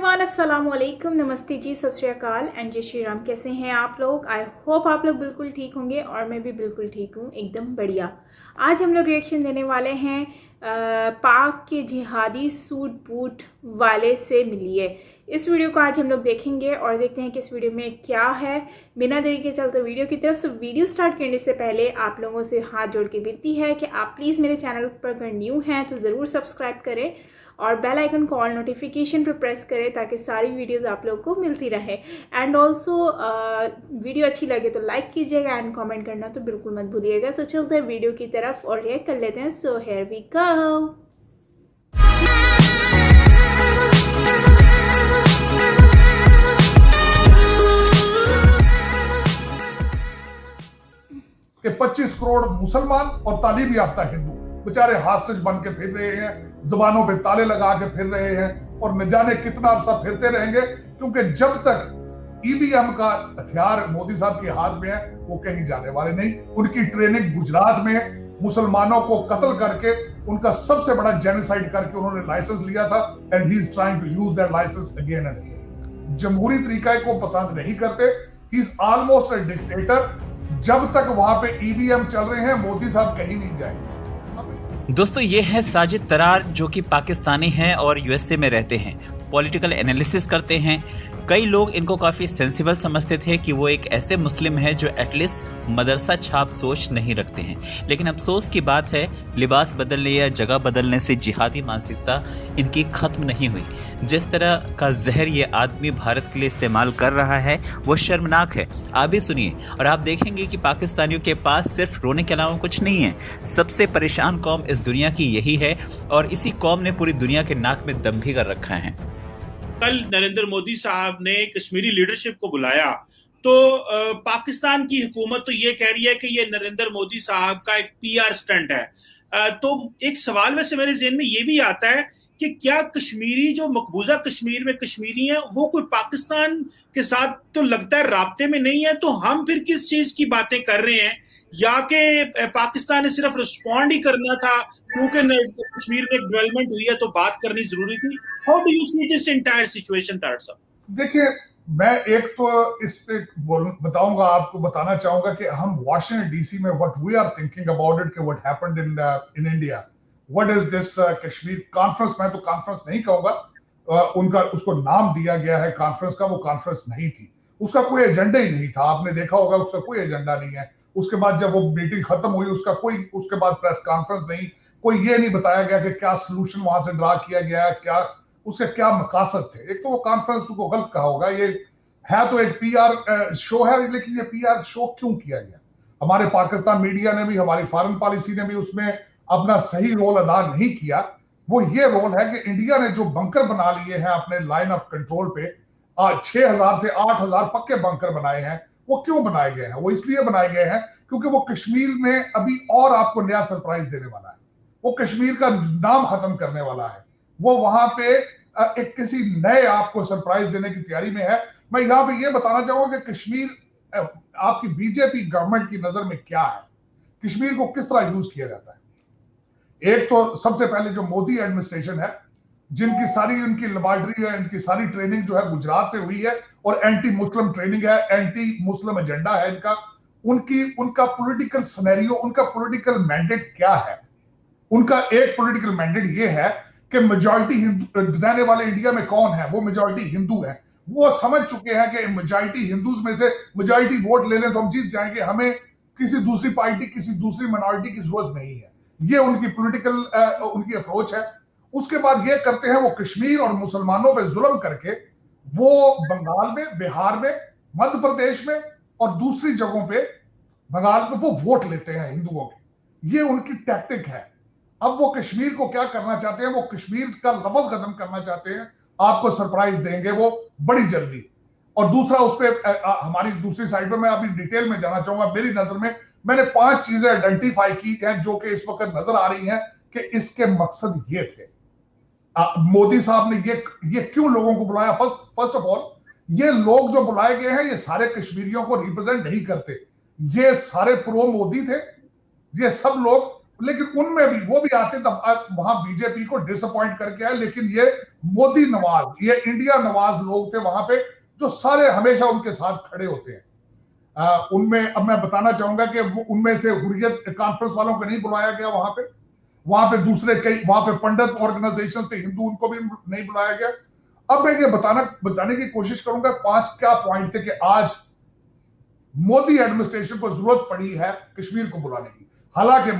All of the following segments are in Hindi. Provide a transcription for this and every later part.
एवरीवन, अस्सलाम वालेकुम, नमस्ते जी, सत श्री अकाल एंड जय श्री राम। कैसे हैं आप लोग? आई होप आप लोग बिल्कुल ठीक होंगे और मैं भी बिल्कुल ठीक हूँ, एकदम बढ़िया। आज हम लोग रिएक्शन देने वाले हैं पाक के जिहादी सूट बूट वाले से मिलिए। इस वीडियो को आज हम लोग देखेंगे और देखते हैं कि इस वीडियो में क्या है। बिना देरी के चलते वीडियो की तरफ। से वीडियो स्टार्ट करने से पहले आप लोगों से हाथ जोड़ के विनती है कि आप प्लीज़ मेरे चैनल पर अगर न्यू हैं तो ज़रूर सब्सक्राइब करें और बेल आइकन को ऑल नोटिफिकेशन पर प्रेस करें ताकि सारी वीडियोस आप लोगों को मिलती रहे। एंड ऑल्सो वीडियो अच्छी लगे तो लाइक कीजिएगा एंड कमेंट करना तो बिल्कुल मत भूलिएगा। सो चलते हैं वीडियो की तरफ और रिएक्ट कर लेते हैं। So here we go. कि 25 करोड़ मुसलमान और तालीम याफ्ता हिंदू बेचारे हॉस्टेज बन के फिर रहे हैं, जबानों पे ताले लगा के फिर रहे हैं और न जाने कितना अरसा फिरते रहेंगे, क्योंकि जब तक ईवीएम का हथियार मोदी साहब के हाथ में है वो कहीं जाने वाले नहीं। उनकी ट्रेनिंग गुजरात में मुसलमानों को कत्ल करके उनका सबसे बड़ा जेनोसाइड करके उन्होंने लाइसेंस लिया था and he is trying to use that licence again and again. जमहूरी तरीका को पसंद नहीं करते, he is almost a dictator. जब तक वहां पे ईवीएम चल रहे हैं मोदी साहब कहीं नहीं जाएंगे। दोस्तों, ये है साजिद तरार, जो कि पाकिस्तानी हैं और यूएसए में रहते हैं, पॉलिटिकल एनालिसिस करते हैं। कई लोग इनको काफ़ी सेंसिबल समझते थे कि वो एक ऐसे मुस्लिम है जो एटलीस्ट मदरसा छाप सोच नहीं रखते हैं, लेकिन अफसोस की बात है लिबास बदलने या जगह बदलने से जिहादी मानसिकता इनकी खत्म नहीं हुई। जिस तरह का जहर ये आदमी भारत के लिए इस्तेमाल कर रहा है वो शर्मनाक है। आप भी सुनिए और आप देखेंगे कि पाकिस्तानियों के पास सिर्फ रोने के अलावा कुछ नहीं है। सबसे परेशान कौम इस दुनिया की यही है और इसी कौम ने पूरी दुनिया के नाक में दम भी कर रखा है। कल नरेंद्र मोदी साहब ने कश्मीरी लीडरशिप को बुलाया तो पाकिस्तान की हुकूमत तो ये कह रही है कि ये नरेंद्र मोदी साहब का एक पीआर स्टंट है। तो एक सवाल वैसे मेरे ज़हन में ये भी आता है कि क्या कश्मीरी जो मकबूजा कश्मीर में कश्मीरी हैं वो कोई पाकिस्तान के साथ तो लगता है राब्ते में नहीं है, तो हम फिर किस चीज की बातें कर रहे हैं? या कि पाकिस्तान ने सिर्फ रिस्पॉन्ड ही करना था क्योंकि कश्मीर में डेवलपमेंट हुई है तो बात करनी जरूरी थी? How do you see this entire situation तार साहब? देखिए, मैं एक तो इस पे बताऊंगा, आपको बताना चाहूंगा कि हम वाशिंगटन डीसी में what we are thinking about it कि what happened in India, what is this Kashmir conference. मैं तो कॉन्फ्रेंस नहीं कहूंगा, उनका उसको नाम दिया गया है कॉन्फ्रेंस का, वो कॉन्फ्रेंस नहीं थी, उसका कोई एजेंडा ही नहीं था। आपने देखा होगा उसका कोई एजेंडा नहीं है। उसके बाद जब वो मीटिंग खत्म हुई उसके बाद प्रेस कॉन्फ्रेंस नहीं, कोई ये नहीं बताया गया कि क्या सोल्यूशन वहां से ड्रा किया गया, क्या उसके क्या मकासद थे। एक तो वो कॉन्फ्रेंस को गलत कहा होगा, ये है तो एक पीआर शो है, लेकिन ये पीआर शो क्यों किया गया? हमारे पाकिस्तान मीडिया ने भी, हमारी फॉरेन पॉलिसी ने भी उसमें अपना सही रोल अदा नहीं किया। वो ये रोल है कि इंडिया ने जो बंकर बना लिए हैं अपने लाइन ऑफ कंट्रोल पे, 6000 से 8000 पक्के बंकर बनाए हैं। वो क्यों बनाए गए हैं? वो इसलिए बनाए गए हैं क्योंकि वो कश्मीर में अभी और आपको नया सरप्राइज देने वाला है। वो कश्मीर का नाम खत्म करने वाला है। वो वहां पे एक किसी नए आपको सरप्राइज देने की तैयारी में है। मैं यहां पे ये बताना चाहूंगा कि कश्मीर आपकी बीजेपी गवर्नमेंट की नजर में क्या है, कश्मीर को किस तरह यूज किया जाता है। एक तो सबसे पहले जो मोदी एडमिनिस्ट्रेशन है, जिनकी सारी उनकी लेबोरेटरी है, इनकी सारी ट्रेनिंग जो है गुजरात से हुई है और एंटी मुस्लिम ट्रेनिंग है, एंटी मुस्लिम एजेंडा है इनका। उनका पॉलिटिकल सिनेरियो, उनका पॉलिटिकल मैंडेट क्या है? उनका एक पॉलिटिकल मैंडेट ये है कि मेजॉरिटी हिंदू रहने वाले इंडिया में कौन है? वो मेजॉरिटी हिंदू है। वो समझ चुके हैं कि मेजॉरिटी हिंदूज में से मेजॉरिटी वोट ले लें तो हम जीत जाएंगे, हमें किसी दूसरी पार्टी, किसी दूसरी माइनॉरिटी की जरूरत नहीं है। ये उनकी पॉलिटिकल उनकी अप्रोच है। उसके बाद ये करते हैं वो कश्मीर और मुसलमानों पे जुल्म करके वो बंगाल में, बिहार में, मध्य प्रदेश में और दूसरी जगहों पे बंगाल में वो वोट लेते हैं हिंदुओं के। ये उनकी टैक्टिक है। अब वो कश्मीर को क्या करना चाहते हैं? वो कश्मीर का लफ्ज खत्म करना चाहते हैं। आपको सरप्राइज देंगे वो बड़ी जल्दी। और दूसरा, उस पर हमारी दूसरी साइड पर मैं अभी डिटेल में जाना चाहूंगा। मेरी नजर में मैंने 5 चीजें आइडेंटिफाई की हैं जो कि इस वक्त नजर आ रही हैं कि इसके मकसद ये थे। मोदी साहब ने ये क्यों लोगों को बुलाया? फर्स्ट ऑफ ऑल, ये लोग जो बुलाए गए हैं ये सारे कश्मीरियों को रिप्रेजेंट नहीं करते। ये सारे प्रो मोदी थे, ये सब लोग, लेकिन उनमें भी वो भी आते तब वहां बीजेपी को डिसअपॉइंट करके आए, लेकिन ये मोदी नवाज, ये इंडिया नवाज लोग थे वहां पे, जो सारे हमेशा उनके साथ खड़े होते हैं। उनमें अब मैं बताना चाहूंगा कि उनमें से हुर्रियत कॉन्फ्रेंस वालों को नहीं बुलाया गया वहां पे दूसरे कई वहां पे पंडित ऑर्गेनाइजेशन थे हिंदू, उनको भी नहीं बुलाया गया। अब मैं ये बताने की कोशिश करूंगा 5 क्या पॉइंट थे कि आज मोदी एडमिनिस्ट्रेशन को जरूरत पड़ी है कश्मीर को बुलाने की। हालांकि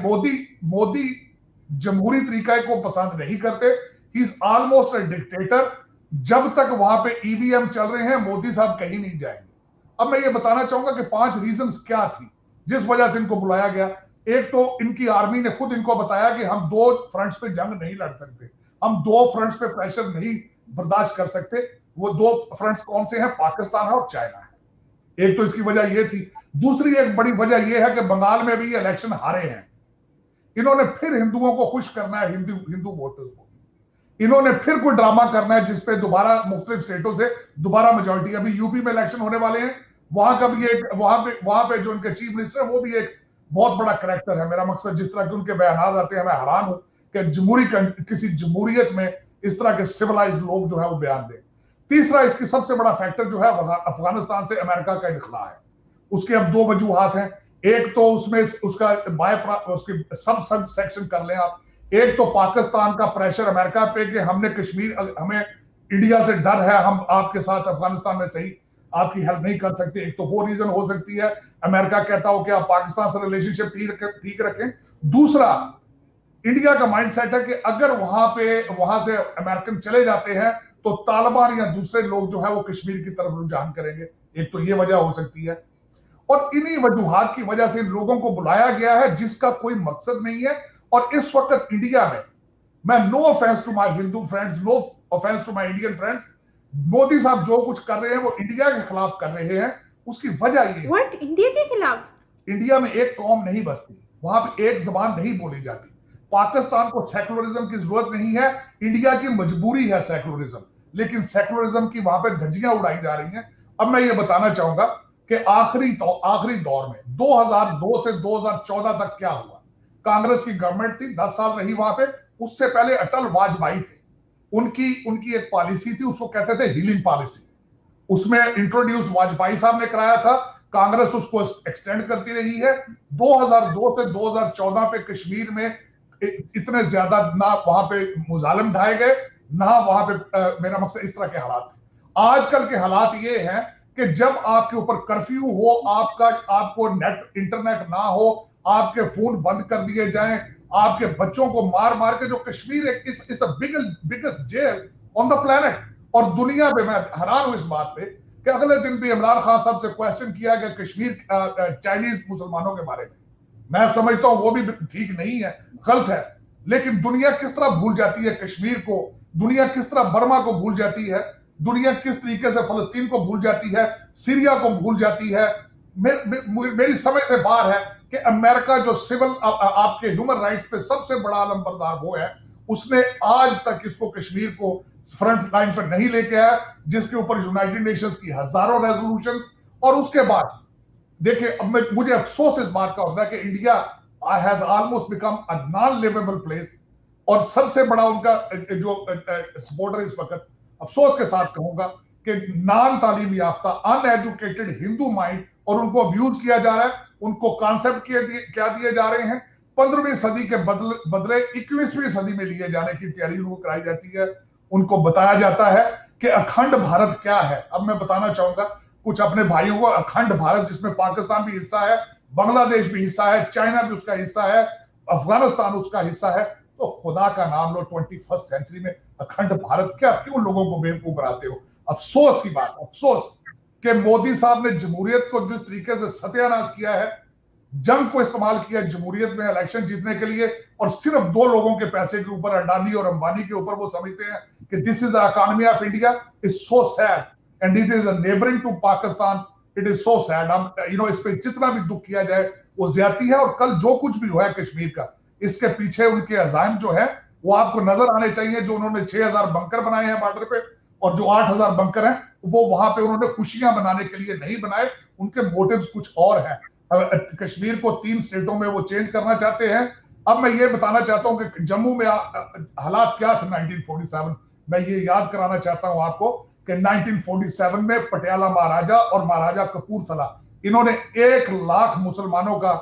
मोदी जमहूरी तरीका को पसंद नहीं करते, he is almost a dictator. जब तक वहां पे ईवीएम चल रहे हैं मोदी साहब कहीं नहीं जाएंगे। अब मैं ये बताना चाहूंगा कि 5 रीजंस क्या थी जिस वजह से इनको बुलाया गया। एक तो इनकी आर्मी ने खुद इनको बताया कि हम 2 फ्रंट्स पे जंग नहीं लड़ सकते, हम 2 फ्रंट्स पे प्रेशर नहीं बर्दाश्त कर सकते। वो 2 फ्रंट्स कौन से हैं? पाकिस्तान है और चाइना है। एक तो इसकी वजह ये थी। दूसरी एक बड़ी वजह यह है कि बंगाल में भी इलेक्शन हारे हैं। इन्होंने फिर हिंदुओं को खुश करना है, हिंदू वोटर्स को। इन्होंने फिर कोई ड्रामा करना है जिसपे दोबारा मुख्तलिफ स्टेटों से दोबारा मेजोरिटी। अभी यूपी में इलेक्शन होने वाले हैं, वहां का भी एक वहां पे जो उनके चीफ मिनिस्टर है वो भी एक बहुत बड़ा करैक्टर है। मेरा मकसद जिस तरह के उनके बयान आते हैं, मैं हैरान हूं कि किसी जमहूरियत में इस तरह के सिविलाइज्ड लोग जो है वो बयान दें। तीसरा इसकी सबसे बड़ा फैक्टर जो है अफगानिस्तान से अमेरिका का इनखला है। उसके अब 2 वजूहात हैं। एक तो उसमें उसका उसकी सब सेक्शन कर लें आप। एक तो पाकिस्तान का प्रेशर अमेरिका पे कि हमें इंडिया से डर है, हम आपके साथ अफगानिस्तान में सही आपकी हेल्प नहीं कर सकते। एक तो वो रीजन हो सकती है, अमेरिका कहता हो कि आप पाकिस्तान से रिलेशनशिप ठीक रखें। दूसरा, इंडिया का माइंडसेट है कि अगर वहां से अमेरिकन चले जाते हैं तो तालिबान या दूसरे लोग जो है वो कश्मीर की तरफ रुझान करेंगे। एक तो ये वजह हो सकती है, और इन्हीं वजूहात की वजह से इन लोगों को बुलाया गया है जिसका कोई मकसद नहीं है। और इस वक्त इंडिया में, मैं no offence to my Hindu friends, no offence to my Indian friends, Modi साहब जो कुछ कर रहे हैं वो इंडिया के खिलाफ कर रहे हैं। उसकी वजह ये है, व्हाट? इंडिया के खिलाफ? इंडिया में एक कौम नहीं बसती, वहां पे एक जबान नहीं बोली जाती। पाकिस्तान को सेकुलरिज्म की जरूरत नहीं है, इंडिया की मजबूरी है सेकुलरिज्म, लेकिन सेकुलरिज्म की वहां पे धज्जियां उड़ाई जा रही हैं। अब मैं ये बताना चाहूंगा कि आखिरी दौर में 2002 से 2014 तक क्या हुआ। कांग्रेस की गवर्नमेंट थी, 10 साल रही वहां पे। उससे पहले अटल वाजपेयी थे, उनकी एक पॉलिसी थी, उसको कहते थे हीलिंग पॉलिसी। उसमें इंट्रोड्यूस वाजपेयी साहब ने कराया था, कांग्रेस उसको एक्सटेंड करती रही है। 2002 से 2014 पे कश्मीर में इतने ज्यादा ना वहां पे मुजालिम ढाए गए, ना वहां पे मेरा मकसद इस तरह के हालात थे। आजकल के हालात ये हैं कि जब आपके ऊपर कर्फ्यू हो, आपको इंटरनेट ना हो, आपके फोन बंद कर दिए जाएं, आपके बच्चों को मार मार के, जो Kashmir is biggest jail on the planet. और दुनिया में मैं हैरान हूं इस बात पे कि अगले दिन भी इमरान खान साहब से क्वेश्चन किया गया कश्मीर चाइनीज मुसलमानों के बारे में। मैं समझता हूं वो भी ठीक नहीं है, गलत है, लेकिन दुनिया किस तरह भूल जाती है कश्मीर को, दुनिया किस तरह बर्मा को भूल जाती है, दुनिया किस तरीके से फलस्तीन को भूल जाती है, सीरिया को भूल जाती है। मेरी समझ से बाहर है कि अमेरिका जो सिविल आपके ह्यूमन राइट्स पे सबसे बड़ा आलमबरदार वो है, उसने आज तक इसको कश्मीर को फ्रंट लाइन पर नहीं लेके आया, जिसके ऊपर यूनाइटेड नेशंस की हजारों रेजोल्यूशंस। और उसके बाद देखिए, अब मुझे अफसोस इस बात का होता है कि India has almost become a non livable place. और सबसे बड़ा उनका जो सपोर्टर इस वक्त, अफसोस के साथ कहूंगा कि नॉन तालीम याफ्ता अनएजुकेटेड हिंदू माइंड, और उनको अब्यूज किया जा रहा है, उनको कॉन्सेप्ट क्या दिए जा रहे हैं, 15वीं सदी के बदले 21वीं सदी में लिए जाने की तैयारी उनको कराई जाती है। उनको बताया जाता है कि अखंड भारत क्या है। अब मैं बताना चाहूंगा कुछ अपने भाइयों को, अखंड भारत जिसमें पाकिस्तान भी हिस्सा है, बांग्लादेश भी हिस्सा है, चाइना भी उसका हिस्सा है, अफगानिस्तान उसका हिस्सा है। तो खुदा का नाम लो, 21st सेंचुरी में अखंड भारत क्या, क्यों लोगों को बेवकूफ बनाते हो। अफसोस की बात, अफसोस कि मोदी साहब ने जमहूरियत को जिस तरीके से सत्यानाश किया है, जंग को इस्तेमाल किया जमहूरियत में इलेक्शन जीतने के लिए, और सिर्फ 2 लोगों के पैसे के ऊपर, अडानी और अंबानी के ऊपर वो समझते हैं कि this is the economy of India. Is so sad and it is a neighbouring to Pakistan. It is so sad. हम इस पे जितना भी दुख किया जाए वो ज्यादती है। और कल जो कुछ भी हुआ है कश्मीर का, इसके पीछे उनके अजाइम जो है वो आपको नजर आने चाहिए। जो उन्होंने 6000 बंकर बनाए हैं बॉर्डर पे, और जो 8000 बंकर हैं वो वहां पे उन्होंने खुशियां बनाने के लिए नहीं बनाए, उनके मोटिव्स कुछ और हैं। कश्मीर को 3 स्टेटों में वो चेंज करना चाहते हैं, अब मैं ये बताना चाहता हूं कि जम्मू में हालात क्या थे 1947। मैं ये याद कराना चाहता हूं आपको कि 1947 में पटियाला महाराजा और महाराजा कपूरथला, इन्होंने 1 लाख मुसलमानों का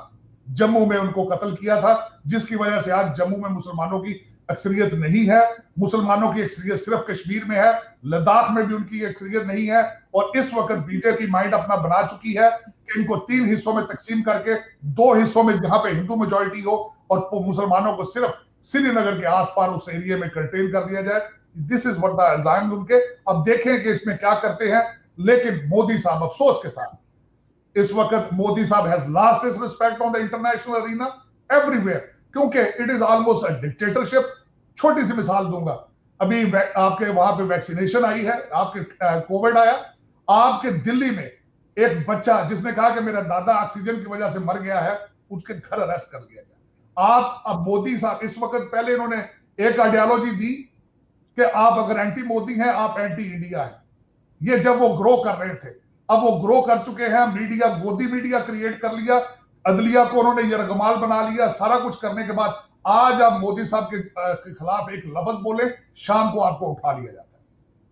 जम्मू में उनको कत्ल किया था, जिसकी वजह से आज जम्मू में मुसलमानों की अक्सरियत नहीं है। मुसलमानों की अक्सरियत सिर्फ कश्मीर में है, लद्दाख में भी उनकी अक्सरियत नहीं है। और इस वक्त बीजेपी माइंड अपना बना चुकी है कि इनको 3 हिस्सों में तकसीम करके 2 हिस्सों में जहां पे हिंदू मेजॉरिटी हो और मुसलमानों को सिर्फ श्रीनगर के आसपास उस एरिया में कंटेन कर दिया जाए। दिस इज व्हाट द अजाइम उनके। अब देखें कि इसमें क्या करते हैं। लेकिन मोदी साहब अफसोस के साथ इस वक्त मोदी साहब has lost his respect on the international arena everywhere, क्योंकि it is almost a dictatorship. छोटी सी मिसाल दूंगा, अभी आपके वहां पे वैक्सीनेशन आई है, आपके कोविड आया, आपके दिल्ली में एक बच्चा जिसने कहा कि मेरा दादा ऑक्सीजन की वजह से मर गया है, उसके घर अरेस्ट कर लिया गया। आप अब मोदी साहब इस वक्त, पहले इन्होंने एक आइडियोलॉजी दी कि आप अगर एंटी मोदी हैं आप एंटी इंडिया हैं, ये जब वो ग्रो कर रहे थे। अब वो ग्रो कर चुके हैं, मीडिया गोदी मीडिया क्रिएट कर लिया, अदलिया को उन्होंने यरगमाल बना लिया। सारा कुछ करने के बाद आज आप मोदी साहब के खिलाफ एक लफ्ज बोले, शाम को आपको उठा लिया जाता है।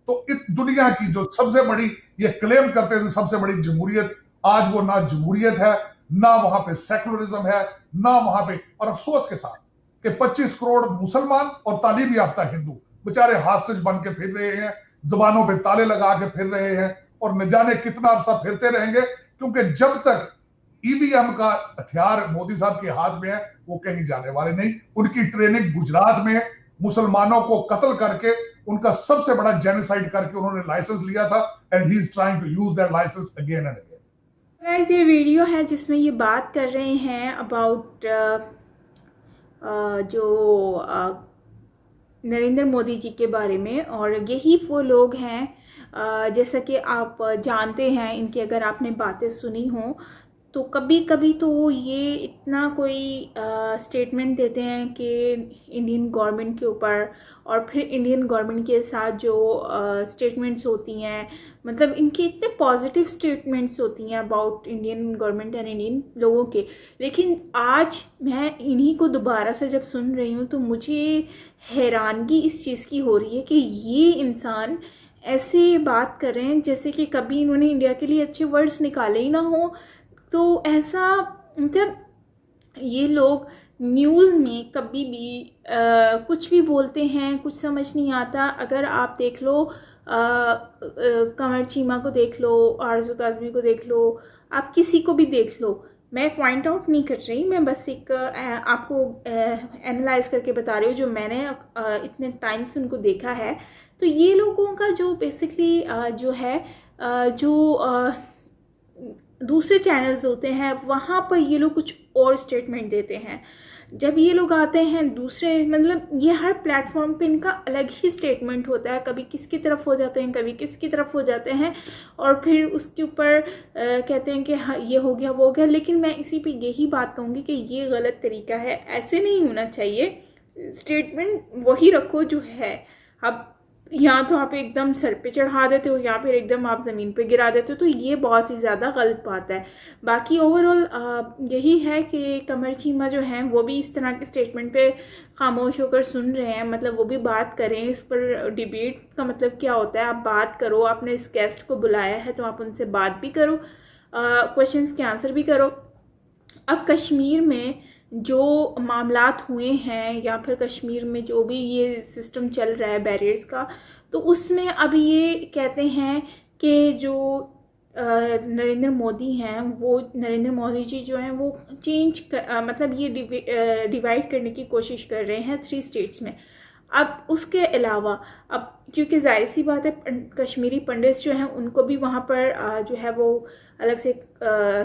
तो इस दुनिया की जो सबसे बड़ी, ये क्लेम करते थे सबसे बड़ी जमहूरियत, आज वो ना जमहूरियत है, ना वहां पे सेकुलरिज्म है, ना वहां पे। और अफसोस के साथ कि 25 करोड़ मुसलमान और तालीम याफ्ता हिंदू बेचारे हास्टेज बन के फिर रहे हैं, जबानों पे ताले लगा के फिर रहे हैं, और न जाने कितना अरसा फिरते रहेंगे, क्योंकि जब तक ईवीएम का हथियार मोदी साहब के हाथ में है वो कहीं जाने वाले नहीं। उनकी ट्रेनिंग गुजरात में मुसलमानों को कत्ल करके, उनका सबसे बड़ा जेनोसाइड करके उन्होंने लाइसेंस लिया था, and he is trying to use that licence again and again. Guys, ये वीडियो है जिसमें ये बात कर रहे हैं अबाउट जो नरेंद्र मोदी जी के बारे में, और यही वो लोग हैं जैसा कि आप जानते हैं इनकी, अगर आपने बातें सुनी हो तो कभी कभी तो ये इतना कोई स्टेटमेंट देते हैं कि इंडियन गवर्नमेंट के ऊपर, और फिर इंडियन गवर्नमेंट के साथ जो स्टेटमेंट्स होती हैं, मतलब इनकी इतने पॉजिटिव स्टेटमेंट्स होती हैं about Indian government and Indian लोगों के। लेकिन आज मैं इन्हीं को दोबारा से जब सुन रही हूँ तो मुझे हैरानगी इस चीज़ की हो रही है कि ये इंसान ऐसे बात कर रहे हैं जैसे कि कभी इन्होंने इंडिया के लिए अच्छे वर्ड्स निकाले ही ना हो। तो ऐसा, मतलब ये लोग न्यूज़ में कभी भी कुछ भी बोलते हैं, कुछ समझ नहीं आता। अगर आप देख लो कमर चीमा को देख लो, आरज़ू काज़मी को देख लो, आप किसी को भी देख लो, मैं पॉइंट आउट नहीं कर रही, मैं बस एक आपको एनालाइज करके बता रही हूँ जो मैंने इतने टाइम से उनको देखा है। तो ये लोगों का जो बेसिकली जो है जो दूसरे चैनल्स होते हैं वहाँ पर ये लोग कुछ और स्टेटमेंट देते हैं। जब ये लोग आते हैं दूसरे, मतलब ये हर प्लेटफॉर्म पे इनका अलग ही स्टेटमेंट होता है, कभी किसकी तरफ हो जाते हैं, कभी किसकी तरफ हो जाते हैं, और फिर उसके ऊपर कहते हैं कि हाँ ये हो गया वो हो गया। लेकिन मैं इसी पे यही बात कहूँगी कि ये गलत तरीका है, ऐसे नहीं होना चाहिए। स्टेटमेंट वही रखो जो है। अब यहाँ तो आप एकदम सर पे चढ़ा देते हो या फिर एकदम आप ज़मीन पे गिरा देते हो, तो ये बहुत ही ज़्यादा गलत बात है। बाकी ओवरऑल यही है कि कमर चीमा जो हैं वो भी इस तरह के स्टेटमेंट पे खामोश होकर सुन रहे हैं, मतलब वो भी बात करें इस पर। डिबेट का मतलब क्या होता है, आप बात करो, आपने इस गेस्ट को बुलाया है तो आप उनसे बात भी करो, क्वेश्चंस के आंसर भी करो। अब कश्मीर में जो मामलात हुए हैं या फिर कश्मीर में जो भी ये सिस्टम चल रहा है बैरियर्स का, तो उसमें अब ये कहते हैं कि जो नरेंद्र मोदी हैं, वो नरेंद्र मोदी जी जो हैं वो मतलब ये डिवाइड करने की कोशिश कर रहे हैं 3 स्टेट्स में। अब उसके अलावा, अब क्योंकि जाहिर सी बात है कश्मीरी पंडित जो हैं उनको भी वहाँ पर जो है वो अलग से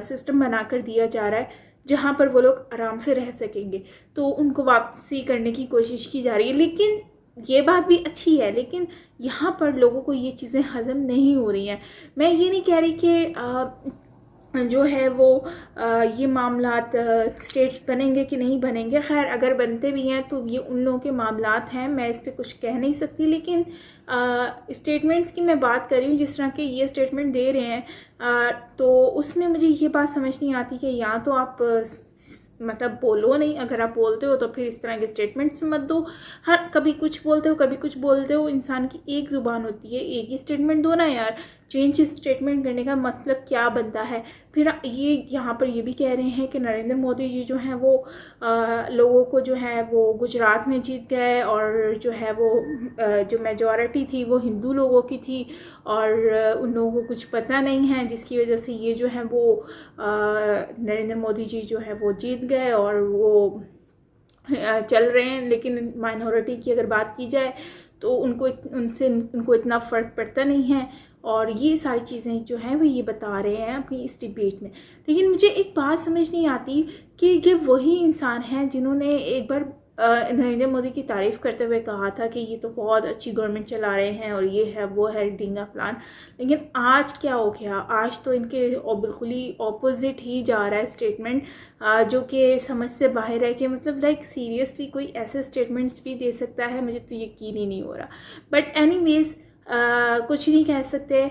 सिस्टम बना कर दिया जा रहा है जहाँ पर वो लोग आराम से रह सकेंगे, तो उनको वापसी करने की कोशिश की जा रही है। लेकिन ये बात भी अच्छी है, लेकिन यहाँ पर लोगों को ये चीज़ें हज़म नहीं हो रही हैं। मैं ये नहीं कह रही कि जो है वो ये मामलात स्टेट्स बनेंगे कि नहीं बनेंगे। खैर अगर बनते भी हैं तो ये उन लोगों के मामलात हैं, मैं इस पर कुछ कह नहीं सकती। लेकिन स्टेटमेंट्स की मैं बात कर रही हूँ, जिस तरह के ये स्टेटमेंट दे रहे हैं तो उसमें मुझे ये बात समझ नहीं आती कि या तो आप मतलब बोलो नहीं, अगर आप बोलते हो तो फिर इस तरह के स्टेटमेंट्स मत दो। हर कभी कुछ बोलते हो कभी कुछ बोलते हो, इंसान की एक ज़ुबान होती है, एक ही स्टेटमेंट दो ना यार। चेंज स्टेटमेंट करने का मतलब क्या बनता है? फिर ये यहाँ पर ये भी कह रहे हैं कि नरेंद्र मोदी जी जो हैं वो लोगों को जो है वो गुजरात में जीत गए, और जो है वो जो मेजॉरिटी थी वो हिंदू लोगों की थी, और उन लोगों को कुछ पता नहीं है, जिसकी वजह से ये जो है वो नरेंद्र मोदी जी जो है वो जीत गए और वो चल रहे हैं। लेकिन माइनॉरिटी की अगर बात की जाए तो उनको इतना फ़र्क पड़ता नहीं है, और ये सारी चीज़ें जो हैं वो ये बता रहे हैं अपनी इस डिबेट में। लेकिन मुझे एक बात समझ नहीं आती कि ये वही इंसान हैं जिन्होंने एक बार नरेंद्र मोदी की तारीफ़ करते हुए कहा था कि ये तो बहुत अच्छी गवर्नमेंट चला रहे हैं और ये है वो है डींगा प्लान। लेकिन आज क्या हो गया? आज तो इनके बिल्कुल ही ऑपोजिट ही जा रहा है स्टेटमेंट, जो कि समझ से बाहर है कि मतलब लाइक सीरियसली कोई ऐसे स्टेटमेंट्स भी दे सकता है? मुझे तो यकीन ही नहीं हो रहा। बट एनीवेज़ कुछ नहीं कह सकते,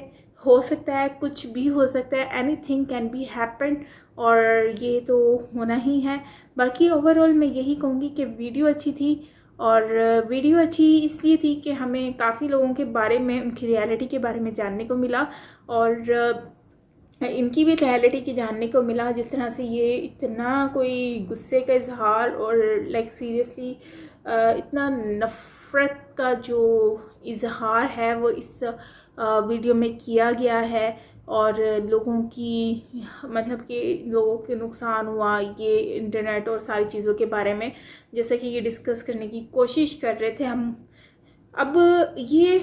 हो सकता है, कुछ भी हो सकता है, एनीथिंग कैन बी हैपन, और ये तो होना ही है। बाकी ओवरऑल मैं यही कहूँगी कि वीडियो अच्छी थी, और वीडियो अच्छी इसलिए थी कि हमें काफ़ी लोगों के बारे में, उनकी रियलिटी के बारे में जानने को मिला, और इनकी भी रियलिटी की जानने को मिला। जिस तरह से ये इतना कोई गुस्से का इजहार और लाइक सीरियसली इतना नफ़रत का जो इजहार है वो इस वीडियो में किया गया है, और लोगों की मतलब कि लोगों के नुकसान हुआ ये इंटरनेट और सारी चीज़ों के बारे में, जैसे कि ये डिस्कस करने की कोशिश कर रहे थे हम। अब ये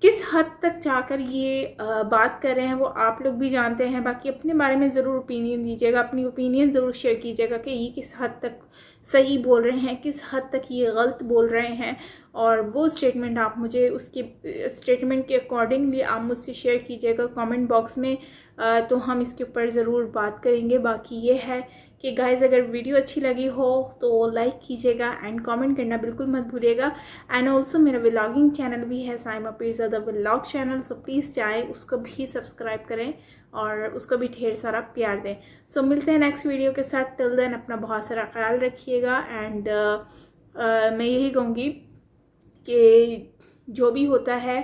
किस हद तक जाकर ये बात कर रहे हैं वो आप लोग भी जानते हैं। बाकी अपने बारे में ज़रूर ओपिनियन दीजिएगा, अपनी ओपिनियन ज़रूर शेयर कीजिएगा कि ये किस हद तक सही बोल रहे हैं, किस हद तक ये गलत बोल रहे हैं, और वो स्टेटमेंट आप मुझे उसके स्टेटमेंट के अकॉर्डिंगली आप मुझसे शेयर कीजिएगा कमेंट बॉक्स में, तो हम इसके ऊपर ज़रूर बात करेंगे। बाकी ये है कि गाइज़ अगर वीडियो अच्छी लगी हो तो लाइक कीजिएगा एंड कमेंट करना बिल्कुल मत भूलिएगा। एंड ऑल्सो मेरा व्लॉगिंग चैनल भी है, Saima Pirzada vlog channel, so please जाएँ उसको भी सब्सक्राइब करें और उसको भी ढेर सारा प्यार दें। सो मिलते हैं नेक्स्ट वीडियो के साथ। टिल देन अपना बहुत सारा ख्याल रखिएगा, एंड मैं यही कहूँगी कि जो भी होता है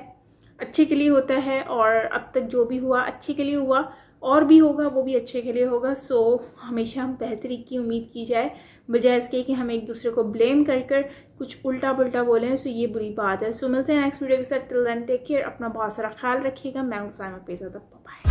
अच्छे के लिए होता है, और अब तक जो भी हुआ अच्छे के लिए हुआ, और भी होगा वो भी अच्छे के लिए होगा। सो हमेशा बेहतरी की उम्मीद की जाए, बजाय इसके कि हम एक दूसरे को ब्लेम कर कर कुछ उल्टा पुल्टा बोलें। सो ये बुरी बात है। सो मिलते हैं नेक्स्ट वीडियो के साथ। टिल देन टेक केयर, अपना बहुत सारा ख्याल रखिएगा। मैं हूँ साइमा पीरज़ादा, बाय।